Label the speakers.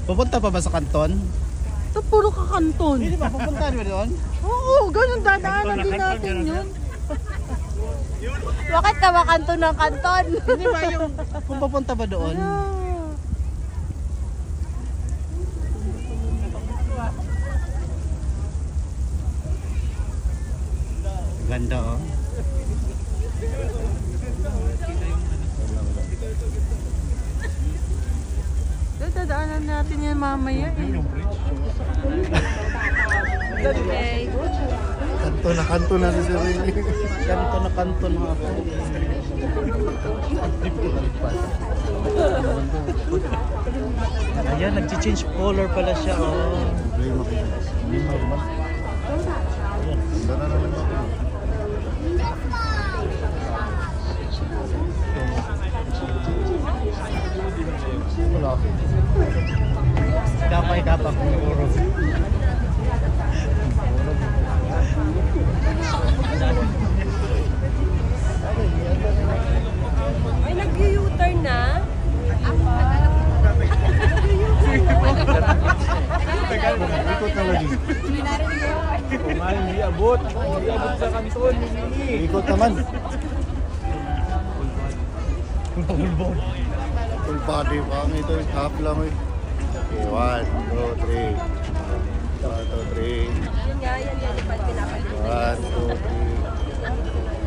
Speaker 1: Pupunta pa ba sa kanton?
Speaker 2: Ito puro kakanton.
Speaker 1: Hindi ba pupunta ba doon?
Speaker 2: Oo, ganun dadaanan din natin yun.
Speaker 3: Bakit ka ba kanton ng kanton?
Speaker 1: Hindi ba yung kung pupunta ba doon? Ganda oh.
Speaker 2: Dadaanan natin yan mamaya eh.
Speaker 3: Okay.
Speaker 4: Kanto na si Sir Willie.
Speaker 1: Kanto na kanton mga po. Ayan, nag-change color pala siya oh.
Speaker 4: Ganda na naman ako. Malaki.
Speaker 1: Kapay-kapak siguro.
Speaker 3: Ay, nag-u-turn na?
Speaker 4: Ikot na lagi.
Speaker 5: Hindi abot sa kanton.
Speaker 4: Ikot naman. Full body pa kami ito. Half lang eh. Okay, 1, 2, 3. 1, 2, 3.
Speaker 3: Yan nga, yan. Pinapalit.
Speaker 4: 1, 2, 3.